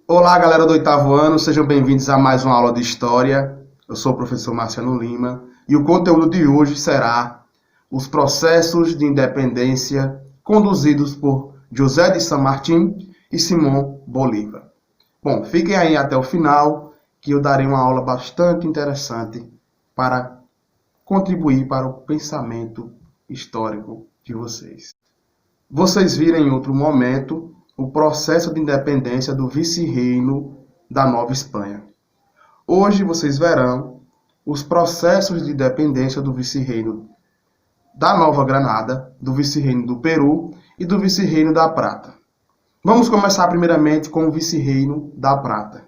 Olá, galera do oitavo ano, sejam bem-vindos a mais uma aula de História. Eu sou o professor Marciano Lima e o conteúdo de hoje será os processos de independência conduzidos por José de San Martín e Simón Bolívar. Bom, fiquem aí até o final que eu darei uma aula bastante interessante para contribuir para o pensamento histórico de vocês. Vocês viram em outro momento o processo de independência do vice-reino da Nova Espanha. Hoje vocês verão os processos de independência do vice-reino da Nova Granada, do vice-reino do Peru e do vice-reino da Prata. Vamos começar primeiramente com o vice-reino da Prata,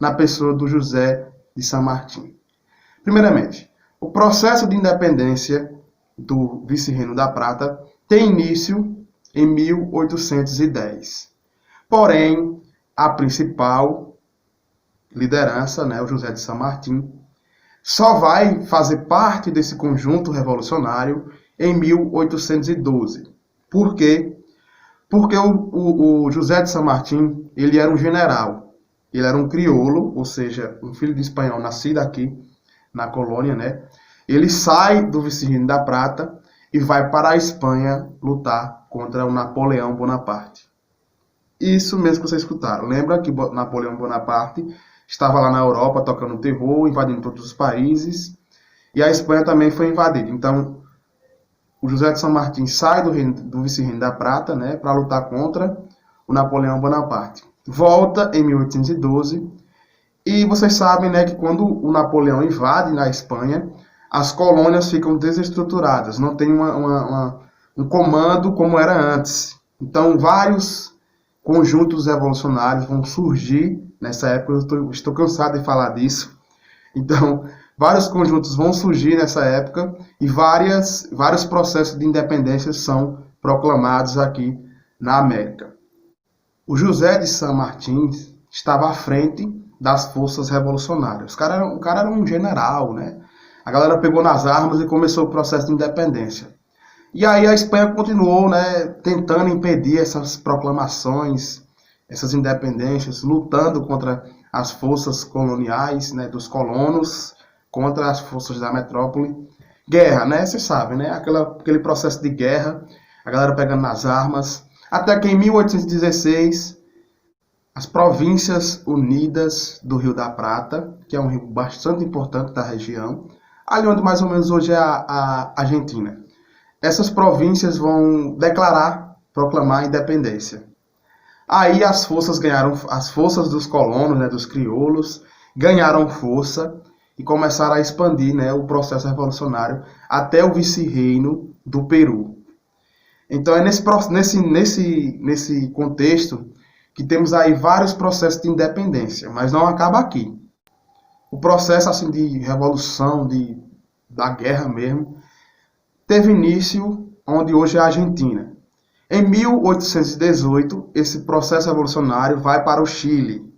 na pessoa do José de San Martín. Primeiramente, o processo de independência do vice-reino da Prata tem início em 1810. Porém, a principal liderança, o José de San Martín, só vai fazer parte desse conjunto revolucionário em 1812. Por quê? Porque o José de San Martín, ele era um general, ele era um crioulo, ou seja, um filho de espanhol nascido aqui na colônia, Ele sai do vice-reino da Prata e vai para a Espanha lutar contra o Napoleão Bonaparte. Isso mesmo que vocês escutaram. Lembra que Napoleão Bonaparte estava lá na Europa tocando terror, invadindo todos os países, e a Espanha também foi invadida. Então, o José de San Martín sai do vice-reino da Prata, para lutar contra o Napoleão Bonaparte. Volta em 1812, e vocês sabem, que quando o Napoleão invade na Espanha, as colônias ficam desestruturadas, não tem um comando como era antes. Então, vários conjuntos revolucionários vão surgir nessa época. Eu estou cansado de falar disso. Então, vários conjuntos vão surgir nessa época e vários processos de independência são proclamados aqui na América. O José de San Martín estava à frente das forças revolucionárias. O cara era um general, A galera pegou nas armas e começou o processo de independência. E aí a Espanha continuou, tentando impedir essas proclamações, essas independências, lutando contra as forças coloniais, dos colonos, contra as forças da metrópole. Guerra, vocês sabem, aquele processo de guerra, a galera pegando nas armas. Até que em 1816, as Províncias Unidas do Rio da Prata, que é um rio bastante importante da região, ali onde mais ou menos hoje é a Argentina. Essas províncias vão proclamar a independência. Aí as forças dos colonos, dos crioulos, ganharam força e começaram a expandir, o processo revolucionário até o vice-reino do Peru. Então é nesse contexto que temos aí vários processos de independência, mas não acaba aqui. O processo assim de revolução, da guerra mesmo, teve início onde hoje é a Argentina. Em 1818, esse processo revolucionário vai para o Chile.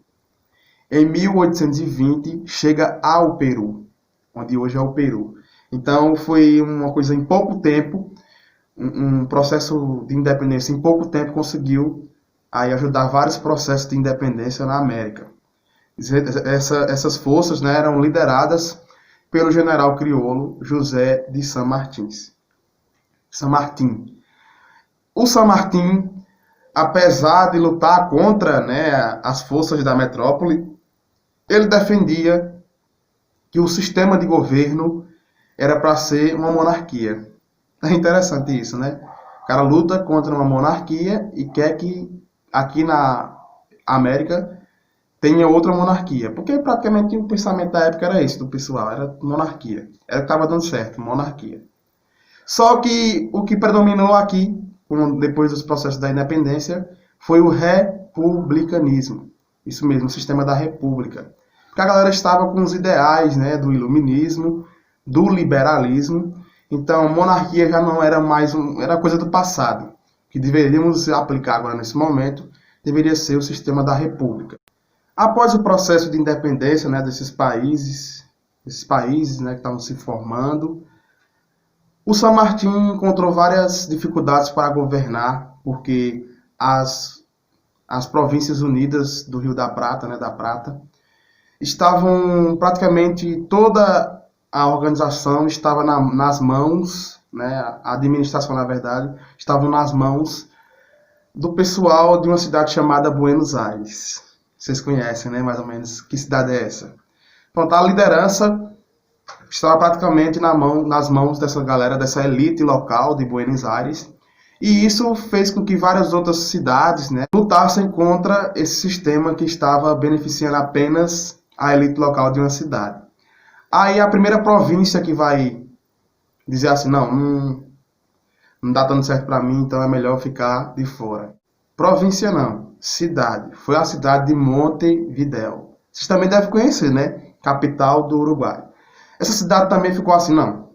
Em 1820, chega ao Peru, onde hoje é o Peru. Então, foi uma coisa em pouco tempo, um processo de independência em pouco tempo conseguiu aí ajudar vários processos de independência na América. Essas forças eram lideradas pelo general crioulo José de San Martín. O San Martín, apesar de lutar contra as forças da metrópole, ele defendia que o sistema de governo era para ser uma monarquia. É interessante isso, O cara luta contra uma monarquia e quer que aqui na América tenha outra monarquia. Porque praticamente o pensamento da época era esse do pessoal, era monarquia. Era o que estava dando certo, monarquia. Só que o que predominou aqui, depois dos processos da independência, foi o republicanismo. Isso mesmo, o sistema da república. Porque a galera estava com os ideais do iluminismo, do liberalismo. Então, monarquia já não era mais era coisa do passado. O que deveríamos aplicar agora nesse momento deveria ser o sistema da república. Após o processo de independência desses países que estavam se formando, o San Martín encontrou várias dificuldades para governar, porque as as Províncias Unidas do Rio da Prata, né, da Prata, estavam praticamente toda a organização estava nas mãos, né, a administração, na verdade, estavam nas mãos do pessoal de uma cidade chamada Buenos Aires. Vocês conhecem, né, mais ou menos, que cidade é essa? Pronto, a liderança estava praticamente nas mãos dessa galera, dessa elite local de Buenos Aires, e isso fez com que várias outras cidades, né, lutassem contra esse sistema que estava beneficiando apenas a elite local de uma cidade. Aí a primeira província que vai dizer assim, não dá tanto certo para mim, então é melhor ficar de fora. Província não, cidade. Foi a cidade de Montevidéu. Vocês também devem conhecer, né? Capital do Uruguai. Essa cidade também ficou assim, não.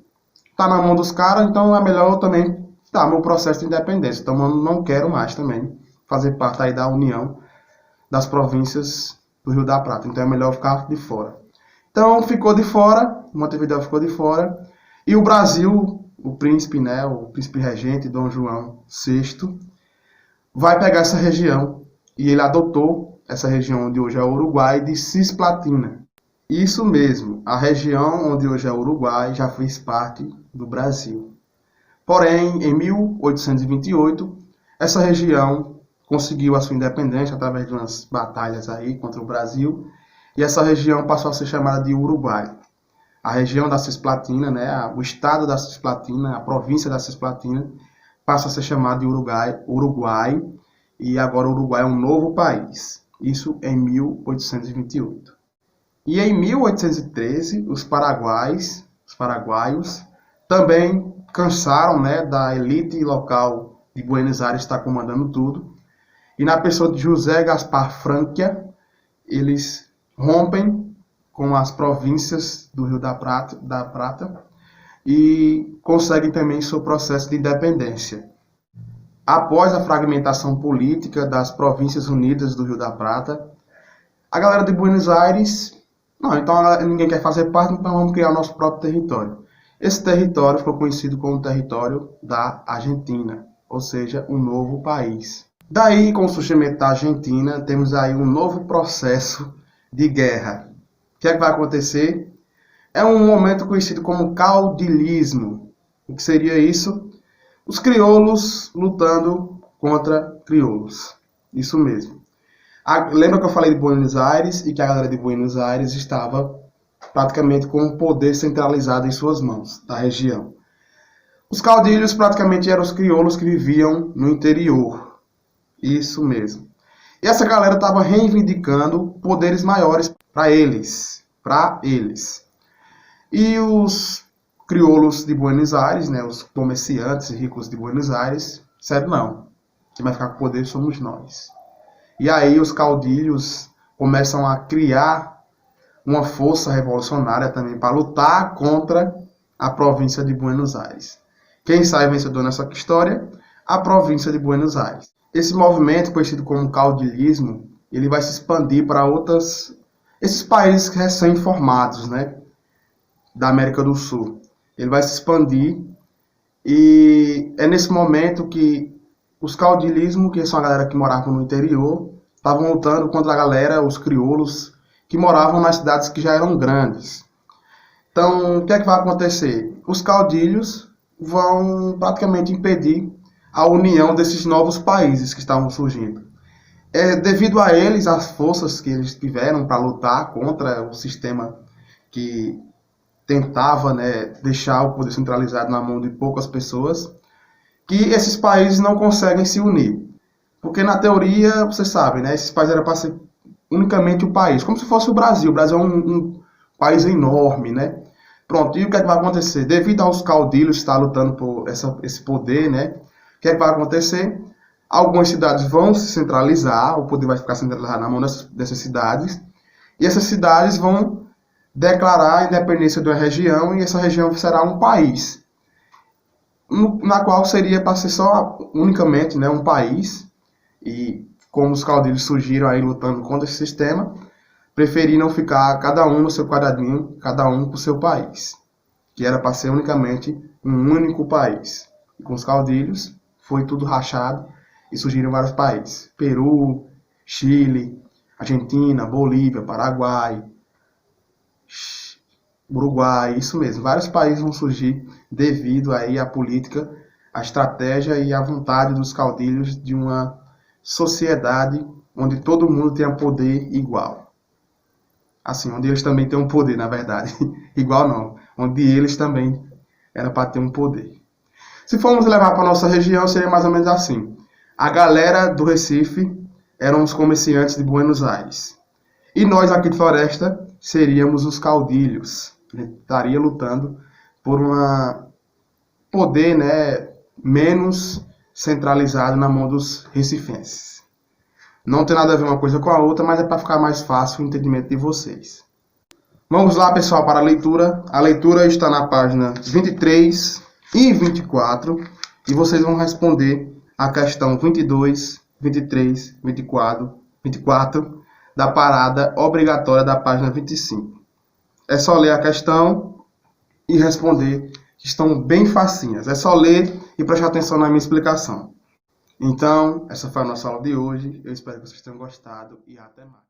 Tá na mão dos caras, então é melhor eu também dar meu processo de independência. Então eu não quero mais também fazer parte aí da união das províncias do Rio da Prata. Então é melhor ficar de fora. Então ficou de fora, Montevidéu ficou de fora. E o Brasil, o príncipe, né, o príncipe regente, Dom João VI, vai pegar essa região. E ele adotou essa região onde hoje é o Uruguai de Cisplatina. Isso mesmo, a região onde hoje é o Uruguai já fez parte do Brasil. Porém, em 1828, essa região conseguiu a sua independência através de umas batalhas aí contra o Brasil, e essa região passou a ser chamada de Uruguai. A região da Cisplatina, né, o estado da Cisplatina, a província da Cisplatina, passa a ser chamada de Uruguai, e agora o Uruguai é um novo país. Isso em 1828. E em 1813, os paraguaios também cansaram, né, da elite local de Buenos Aires estar comandando tudo. E na pessoa de José Gaspar Franquia, eles rompem com as províncias do Rio da Prata e conseguem também seu processo de independência. Após a fragmentação política das Províncias Unidas do Rio da Prata, a galera de Buenos Aires, não, então ninguém quer fazer parte, então vamos criar o nosso próprio território. Esse território ficou conhecido como território da Argentina, ou seja, um novo país. Daí, com o surgimento da Argentina, temos aí um novo processo de guerra. O que é que vai acontecer? É um momento conhecido como caudilismo. O que seria isso? Os crioulos lutando contra crioulos. Isso mesmo. Lembra que eu falei de Buenos Aires e que a galera de Buenos Aires estava praticamente com o poder centralizado em suas mãos, da região. Os caudilhos praticamente eram os crioulos que viviam no interior. Isso mesmo. E essa galera estava reivindicando poderes maiores para eles. E os crioulos de Buenos Aires, né, os comerciantes ricos de Buenos Aires, disseram não, quem vai ficar com o poder somos nós. E aí os caudilhos começam a criar uma força revolucionária também para lutar contra a província de Buenos Aires. Quem sai vencedor nessa história? A província de Buenos Aires. Esse movimento, conhecido como caudilismo, ele vai se expandir para esses países recém-formados, né, da América do Sul. Ele vai se expandir e é nesse momento que os caudilismo, que são a galera que morava no interior, estavam lutando contra a galera, os crioulos, que moravam nas cidades que já eram grandes. Então, o que é que vai acontecer? Os caudilhos vão praticamente impedir a união desses novos países que estavam surgindo. Devido a eles, as forças que eles tiveram para lutar contra o sistema que tentava, né, deixar o poder centralizado na mão de poucas pessoas, que esses países não conseguem se unir. Porque na teoria, você sabe, né, esses países eram para ser unicamente o país, como se fosse o Brasil. O Brasil é um país enorme, né? Pronto, e o que é que vai acontecer? Devido aos caudilhos estar lutando por esse poder, né? O que é que vai acontecer? Algumas cidades vão se centralizar, o poder vai ficar centralizado na mão dessas cidades, e essas cidades vão declarar a independência de uma região, e essa região será um país, na qual seria para ser só unicamente, né, um país. E como os caudilhos surgiram aí lutando contra esse sistema, preferiram ficar cada um no seu quadradinho, cada um com o seu país, que era para ser unicamente um único país. E com os caudilhos foi tudo rachado e surgiram vários países. Peru, Chile, Argentina, Bolívia, Paraguai, Uruguai, isso mesmo. Vários países vão surgir devido aí à política, à estratégia e à vontade dos caudilhos de uma sociedade onde todo mundo tenha poder igual. Assim, onde eles também têm um poder, na verdade. Igual não. Onde eles também era para ter um poder. Se formos levar para a nossa região, seria mais ou menos assim. A galera do Recife eram os comerciantes de Buenos Aires. E nós aqui de Floresta seríamos os caudilhos. A gente estaria lutando por um poder, né, menos centralizado na mão dos recifenses. Não tem nada a ver uma coisa com a outra, mas é para ficar mais fácil o entendimento de vocês. Vamos lá, pessoal, para a leitura. A leitura está na página 23 e 24 e vocês vão responder a questão 22, 23, 24 da parada obrigatória da página 25. É só ler a questão e responder, que estão bem facinhas. É só ler e prestar atenção na minha explicação. Então, essa foi a nossa aula de hoje. Eu espero que vocês tenham gostado e até mais.